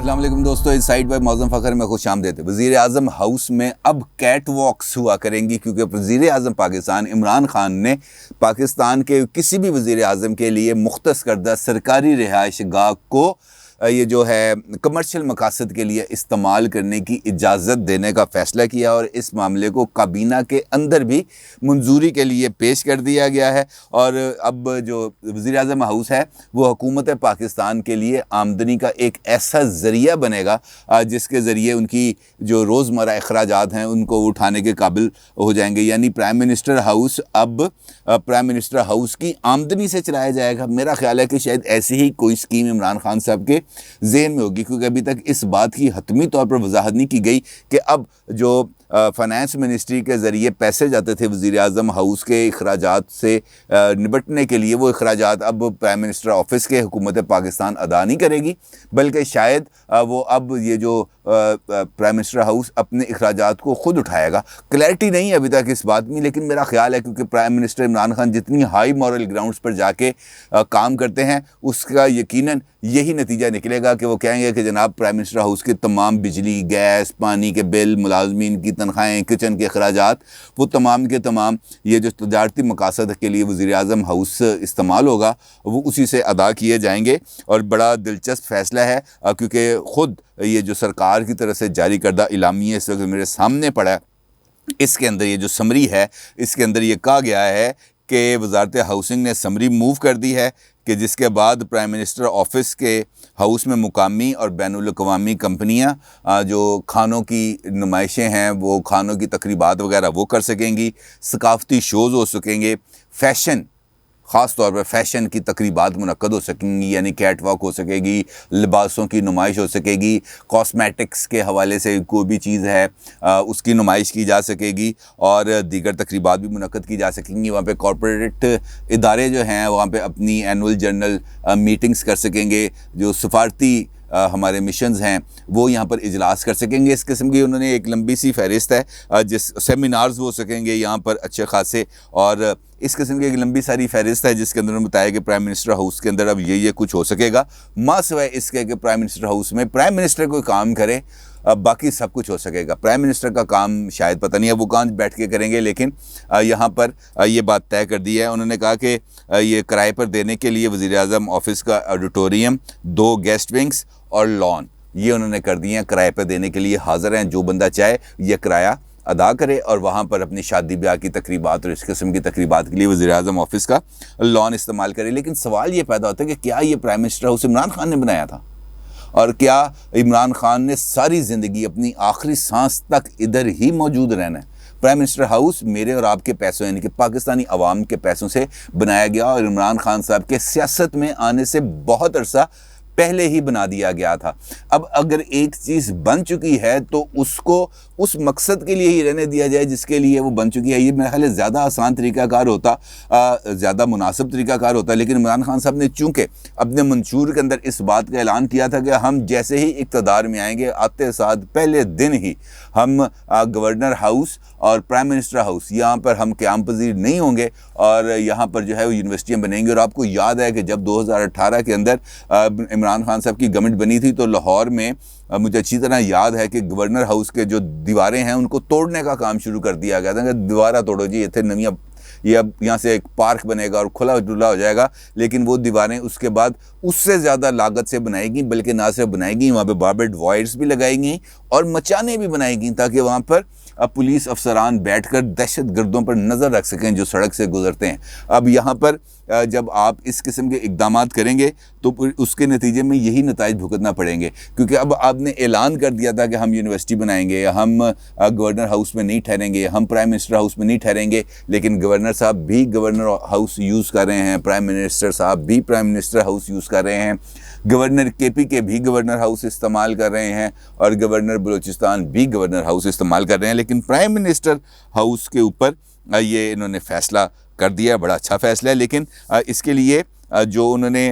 السلام علیکم دوستو، اس سائٹ پر معظم فخر میں خوش آمدید۔ وزیر اعظم ہاؤس میں اب کیٹ واکس ہوا کریں گی، کیونکہ وزیر اعظم پاکستان عمران خان نے پاکستان کے کسی بھی وزیر اعظم کے لیے مختص کردہ سرکاری رہائش گاہ کو یہ جو ہے کمرشل مقاصد کے لیے استعمال کرنے کی اجازت دینے کا فیصلہ کیا، اور اس معاملے کو کابینہ کے اندر بھی منظوری کے لیے پیش کر دیا گیا ہے۔ اور اب جو وزیر اعظم ہاؤس ہے وہ حکومت پاکستان کے لیے آمدنی کا ایک ایسا ذریعہ بنے گا جس کے ذریعے ان کی جو روزمرہ اخراجات ہیں ان کو اٹھانے کے قابل ہو جائیں گے۔ یعنی پرائم منسٹر ہاؤس اب پرائم منسٹر ہاؤس کی آمدنی سے چلایا جائے گا۔ میرا خیال ہے کہ شاید ایسی ہی کوئی سکیم عمران خان صاحب کے ذہن میں ہوگی، کیونکہ ابھی تک اس بات کی حتمی طور پر وضاحت نہیں کی گئی کہ اب جو فائنانس منسٹری کے ذریعے پیسے جاتے تھے وزیر اعظم ہاؤس کے اخراجات سے نبٹنے کے لیے، وہ اخراجات اب پرائم منسٹر آفس کے حکومت پاکستان ادا نہیں کرے گی، بلکہ شاید وہ اب یہ جو پرائم منسٹر ہاؤس اپنے اخراجات کو خود اٹھائے گا۔ کلیئرٹی نہیں ہے ابھی تک اس بات میں، لیکن میرا خیال ہے کیونکہ پرائم منسٹر عمران خان جتنی ہائی مورل گراؤنڈز پر جا کے کام کرتے ہیں، اس کا یقیناً یہی نتیجہ نکلے گا کہ وہ کہیں گے کہ جناب پرائم منسٹر ہاؤس کے تمام بجلی، گیس، پانی کے بل، ملازمین کی تنخواہیں، کچن کے اخراجات، وہ تمام کے تمام یہ جو تجارتی مقاصد کے لیے وزیر اعظم ہاؤس استعمال ہوگا وہ اسی سے ادا کیے جائیں گے۔ اور بڑا دلچسپ فیصلہ ہے کیونکہ خود یہ جو سرکار کی طرف سے جاری کردہ اعلامیہ اس وقت میرے سامنے پڑا ہے، اس کے اندر یہ جو سمری ہے اس کے اندر یہ کہا گیا ہے کہ وزارت ہاؤسنگ نے سمری موو کر دی ہے کہ جس کے بعد پرائم منسٹر آفس کے ہاؤس میں مقامی اور بین الاقوامی کمپنیاں جو کھانوں کی نمائشیں ہیں، وہ کھانوں کی تقریبات وغیرہ وہ کر سکیں گی، ثقافتی شوز ہو سکیں گے، فیشن، خاص طور پر فیشن کی تقریبات منعقد ہو سکیں گی، یعنی کیٹ واک ہو سکے گی، لباسوں کی نمائش ہو سکے گی، کاسمیٹکس کے حوالے سے کوئی بھی چیز ہے اس کی نمائش کی جا سکے گی، اور دیگر تقریبات بھی منعقد کی جا سکیں گی۔ وہاں پہ کارپوریٹ ادارے جو ہیں وہاں پہ اپنی اینول جنرل میٹنگز کر سکیں گے، جو سفارتی ہمارے مشنز ہیں وہ یہاں پر اجلاس کر سکیں گے۔ اس قسم کی انہوں نے ایک لمبی سی فہرست ہے، جس سیمینارز ہو سکیں گے یہاں پر اچھے خاصے، اور اس قسم کی ایک لمبی ساری فہرست ہے جس کے اندر انہوں نے بتایا کہ پرائم منسٹر ہاؤس کے اندر اب یہ کچھ ہو سکے گا، ماں سوائے اس کے کہ پرائم منسٹر ہاؤس میں پرائم منسٹر کوئی کام کرے، باقی سب کچھ ہو سکے گا۔ پرائم منسٹر کا کام شاید پتہ نہیں ہے وہ کہاں بیٹھ کے کریں گے، لیکن یہاں پر یہ بات طے کر دی ہے۔ انہوں نے کہا کہ یہ کرائے پر دینے کے لیے وزیر اعظم آفس کا آڈیٹوریم، 2 گیسٹ ونگز اور لان، یہ انہوں نے کر دی ہیں، کرائے پر دینے کے لیے حاضر ہیں۔ جو بندہ چاہے یہ کرایہ ادا کرے اور وہاں پر اپنی شادی بیاہ کی تقریبات اور اس قسم کی تقریبات کے لیے وزیر اعظم آفس کا لان استعمال کرے۔ لیکن سوال یہ پیدا ہوتا ہے کہ کیا یہ prime minister house Imran Khan نے بنایا تھا؟ اور کیا عمران خان نے ساری زندگی اپنی آخری سانس تک ادھر ہی موجود رہنا ہے؟ پرائم منسٹر ہاؤس میرے اور آپ کے پیسوں یعنی کہ پاکستانی عوام کے پیسوں سے بنایا گیا، اور عمران خان صاحب کے سیاست میں آنے سے بہت عرصہ پہلے ہی بنا دیا گیا تھا۔ اب اگر ایک چیز بن چکی ہے تو اس کو اس مقصد کے لیے ہی رہنے دیا جائے جس کے لیے وہ بن چکی ہے۔ یہ میرا خیال ہے زیادہ آسان طریقہ کار ہوتا، زیادہ مناسب طریقہ کار ہوتا، لیکن عمران خان صاحب نے چونکہ اپنے منشور کے اندر اس بات کا اعلان کیا تھا کہ ہم جیسے ہی اقتدار میں آئیں گے آتے ساتھ پہلے دن ہی ہم گورنر ہاؤس اور پرائم منسٹر ہاؤس یہاں پر ہم قیام پذیر نہیں ہوں گے، اور یہاں پر جو ہے وہ یونیورسٹیاں بنیں گی۔ اور آپ کو یاد ہے کہ جب 2018 کے اندر عمران خان صاحب کی گورنمنٹ بنی تھی تو لاہور میں مجھے اچھی طرح یاد ہے کہ گورنر ہاؤس کے جو دیواریں ہیں ان کو توڑنے کا کام شروع کر دیا گیا تھا کہ دیوارہ توڑو جی، اتنے نویاں، یہ اب یہاں سے ایک پارک بنے گا اور کھلا ڈلا ہو جائے گا۔ لیکن وہ دیواریں اس کے بعد اس سے زیادہ لاگت سے بنائی گئیں، بلکہ نہ صرف بنائی گئیں، وہاں پہ باربیڈ وائرز بھی لگائی گئیں اور مچانے بھی بنائی گئیں تاکہ وہاں پر پولیس افسران بیٹھ کر دہشت گردوں پر نظر رکھ سکیں جو سڑک سے گزرتے ہیں۔ اب یہاں پر جب آپ اس قسم کے اقدامات کریں گے تو اس کے نتیجے میں یہی نتائج بھگتنا پڑیں گے، کیونکہ اب آپ نے اعلان کر دیا تھا کہ ہم یونیورسٹی بنائیں گے، ہم گورنر ہاؤس میں نہیں ٹھہریں گے، ہم پرائم منسٹر ہاؤس میں نہیں ٹھہریں گے، لیکن گورنر صاحب بھی گورنر ہاؤس یوز کر رہے ہیں، پرائم منسٹر صاحب بھی پرائم منسٹر ہاؤس یوز کر رہے ہیں، گورنر کے پی کے بھی گورنر ہاؤس استعمال کر رہے ہیں، اور گورنر بلوچستان بھی گورنر ہاؤس استعمال کر رہے ہیں۔ لیکن پرائم منسٹر ہاؤس کے اوپر یہ انہوں نے فیصلہ کر دیا، بڑا اچھا فیصلہ ہے۔ لیکن اس کے لیے جو انہوں نے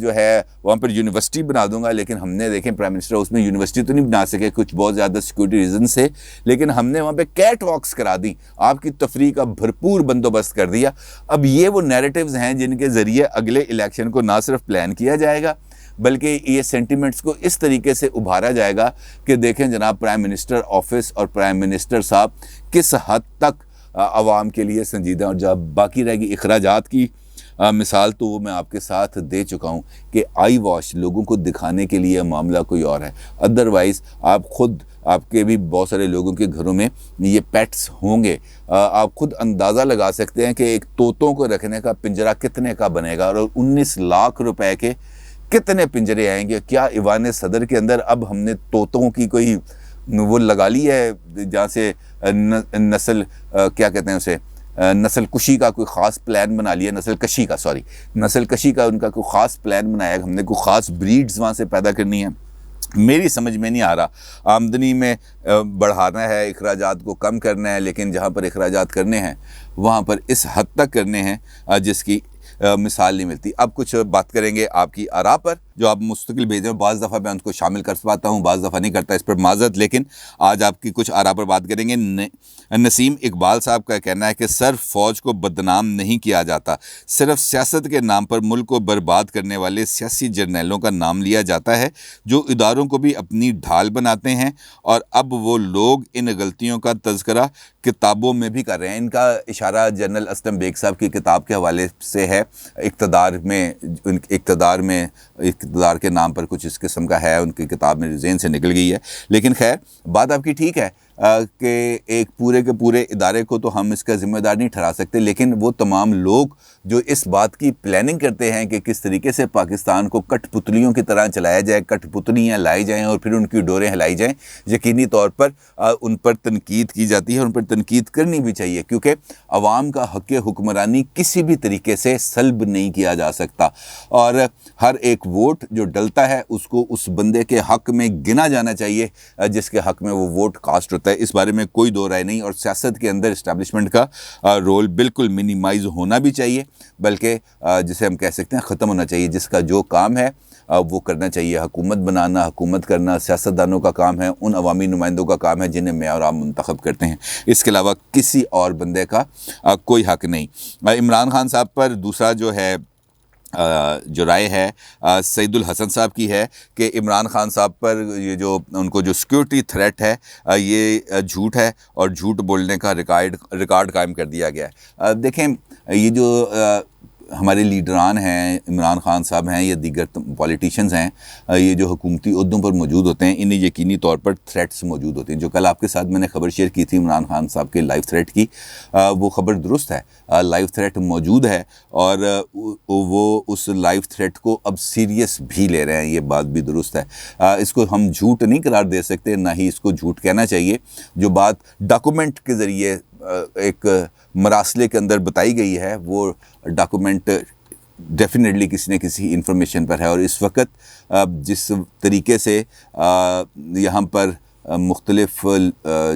جو ہے وہاں پر یونیورسٹی بنا دوں گا، لیکن ہم نے دیکھیں پرائم منسٹر اس میں یونیورسٹی تو نہیں بنا سکے کچھ بہت زیادہ سیکورٹی ریزن سے، لیکن ہم نے وہاں پہ کیٹ واکس کرا دی، آپ کی تفریح کا بھرپور بندوبست کر دیا۔ اب یہ وہ نیریٹیوز ہیں جن کے ذریعے اگلے الیکشن کو نہ صرف پلان کیا جائے گا بلکہ یہ سینٹیمنٹس کو اس طریقے سے ابھارا جائے گا کہ دیکھیں جناب پرائم منسٹر آفس اور پرائم منسٹر صاحب کس حد تک عوام کے لیے سنجیدہ، اور جب باقی رہ گئی اخراجات کی مثال تو وہ میں آپ کے ساتھ دے چکا ہوں کہ آئی واش لوگوں کو دکھانے کے لیے معاملہ کوئی اور ہے، ادروائز آپ خود، آپ کے بھی بہت سارے لوگوں کے گھروں میں یہ پیٹس ہوں گے، آپ خود اندازہ لگا سکتے ہیں کہ ایک طوطوں کو رکھنے کا پنجرہ کتنے کا بنے گا، اور 19 لاکھ روپے کے کتنے پنجرے آئیں گے۔ کیا ایوان صدر کے اندر اب ہم نے طوطوں کی کوئی وہ لگا لی ہے جہاں سے نسل کیا کہتے ہیں اسے، نسل کشی کا کوئی خاص پلان بنا لیا، نسل کشی کا ان کا کوئی خاص پلان بنایا، ہم نے کوئی خاص بریڈز وہاں سے پیدا کرنی ہے؟ میری سمجھ میں نہیں آ رہا۔ آمدنی میں بڑھانا ہے، اخراجات کو کم کرنا ہے، لیکن جہاں پر اخراجات کرنے ہیں وہاں پر اس حد تک کرنے ہیں جس کی مثال نہیں ملتی۔ اب کچھ بات کریں گے آپ کی آراء پر جو آپ مستقل بھیجیں، بعض دفعہ میں ان کو شامل کر پاتا ہوں، بعض دفعہ نہیں کرتا، اس پر معذرت، لیکن آج آپ کی کچھ آراء پر بات کریں گے۔ نسیم اقبال صاحب کا کہنا ہے کہ صرف فوج کو بدنام نہیں کیا جاتا، صرف سیاست کے نام پر ملک کو برباد کرنے والے سیاسی جرنیلوں کا نام لیا جاتا ہے جو اداروں کو بھی اپنی ڈھال بناتے ہیں، اور اب وہ لوگ ان غلطیوں کا تذکرہ کتابوں میں بھی کر رہے ہیں۔ ان کا اشارہ جنرل اسلم بیگ صاحب کی کتاب کے حوالے سے ہے، اقتدار کے نام پر کچھ اس قسم کا ہے، ان کی کتاب میں ذہن سے نکل گئی ہے، لیکن خیر بات آپ کی ٹھیک ہے کہ ایک پورے کے پورے ادارے کو تو ہم اس کا ذمہ دار نہیں ٹھہرا سکتے، لیکن وہ تمام لوگ جو اس بات کی پلاننگ کرتے ہیں کہ کس طریقے سے پاکستان کو کٹ پتلیوں کی طرح چلایا جائے، کٹ پتلیاں لائی جائیں اور پھر ان کی ڈوریں ہلائی جائیں، یقینی طور پر ان پر تنقید کی جاتی ہے، ان پر تنقید کرنی بھی چاہیے، کیونکہ عوام کا حق حکمرانی کسی بھی طریقے سے سلب نہیں کیا جا سکتا، اور ہر ایک ووٹ جو ڈلتا ہے اس کو اس بندے کے حق میں گنا جانا چاہیے جس کے حق میں وہ ووٹ کاسٹ ہوتا ہے۔ اس بارے میں کوئی دو رائے نہیں، اور سیاست کے اندر اسٹیبلشمنٹ کا رول بالکل منیمائز ہونا بھی چاہیے، بلکہ جسے ہم کہہ سکتے ہیں ختم ہونا چاہیے۔ جس کا جو کام ہے وہ کرنا چاہیے، حکومت بنانا، حکومت کرنا سیاستدانوں کا کام ہے، ان عوامی نمائندوں کا کام ہے جنہیں میں اور آپ منتخب کرتے ہیں، اس کے علاوہ کسی اور بندے کا کوئی حق نہیں۔ عمران خان صاحب پر دوسرا جو ہے جو رائے ہے سعید الحسن صاحب کی ہے کہ عمران خان صاحب پر یہ جو ان کو جو سیکورٹی تھریٹ ہے یہ جھوٹ ہے، اور جھوٹ بولنے کا ریکارڈ قائم کر دیا گیا ہے۔ دیکھیں یہ جو ہمارے لیڈران ہیں، عمران خان صاحب ہیں یا دیگر پولیٹیشینز ہیں، یہ جو حکومتی عہدوں پر موجود ہوتے ہیں، انہیں یقینی طور پر تھریٹس موجود ہوتے ہیں۔ جو کل آپ کے ساتھ میں نے خبر شیئر کی تھی عمران خان صاحب کے لائیو تھریٹ کی، وہ خبر درست ہے، لائیو تھریٹ موجود ہے، اور وہ اس لائیو تھریٹ کو اب سیریس بھی لے رہے ہیں، یہ بات بھی درست ہے۔ اس کو ہم جھوٹ نہیں قرار دے سکتے، نہ ہی اس کو جھوٹ کہنا چاہیے۔ جو بات ڈاکومنٹ کے ذریعے ایک مراسلے کے اندر بتائی گئی ہے، وہ ڈاکومنٹ ڈیفینیٹلی کسی نہ کسی انفارمیشن پر ہے، اور اس وقت جس طریقے سے یہاں پر مختلف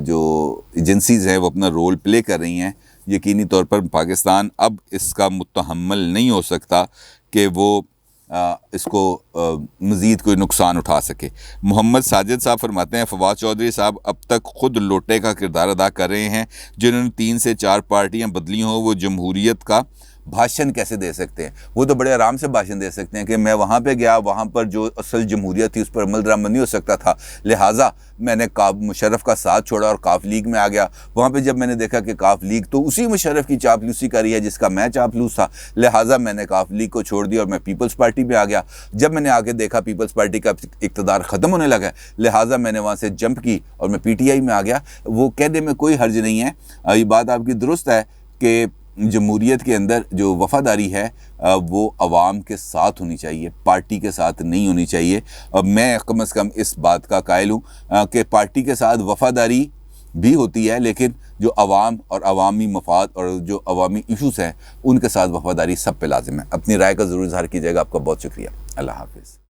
جو ایجنسیز ہیں وہ اپنا رول پلے کر رہی ہیں، یقینی طور پر پاکستان اب اس کا متحمل نہیں ہو سکتا کہ وہ اس کو مزید کوئی نقصان اٹھا سکے۔ محمد ساجد صاحب فرماتے ہیں فواد چودھری صاحب اب تک خود لوٹے کا کردار ادا کر رہے ہیں، جنہوں نے 3 سے 4 پارٹیاں بدلی ہوں وہ جمہوریت کا بھاشن کیسے دے سکتے ہیں؟ وہ تو بڑے آرام سے بھاشن دے سکتے ہیں کہ میں وہاں پہ گیا، وہاں پر جو اصل جمہوریت تھی اس پر عمل درآمد نہیں ہو سکتا تھا، لہٰذا میں نے مشرف کا ساتھ چھوڑا اور کاف لیگ میں آ گیا۔ وہاں پہ جب میں نے دیکھا کہ کاف لیگ تو اسی مشرف کی چاپلوسی کر رہی ہے جس کا میں چاپلوس تھا، لہٰذا میں نے کاف لیگ کو چھوڑ دیا اور میں پیپلز پارٹی پہ آ گیا۔ جب میں نے آگے دیکھا پیپلز پارٹی کا اقتدار ختم ہونے لگا، لہٰذا میں نے وہاں سے جمپ کی اور میں پی ٹی آئی میں آ گیا۔ وہ کہنے میں کوئی حرج نہیں ہے، یہ بات آپ کی درست ہے کہ جمہوریت کے اندر جو وفاداری ہے وہ عوام کے ساتھ ہونی چاہیے، پارٹی کے ساتھ نہیں ہونی چاہیے۔ اور میں کم از کم اس بات کا قائل ہوں کہ پارٹی کے ساتھ وفاداری بھی ہوتی ہے، لیکن جو عوام اور عوامی مفاد اور جو عوامی ایشوز ہیں ان کے ساتھ وفاداری سب پہ لازم ہے۔ اپنی رائے کا ضرور اظہار کیجیے گا۔ آپ کا بہت شکریہ۔ اللہ حافظ۔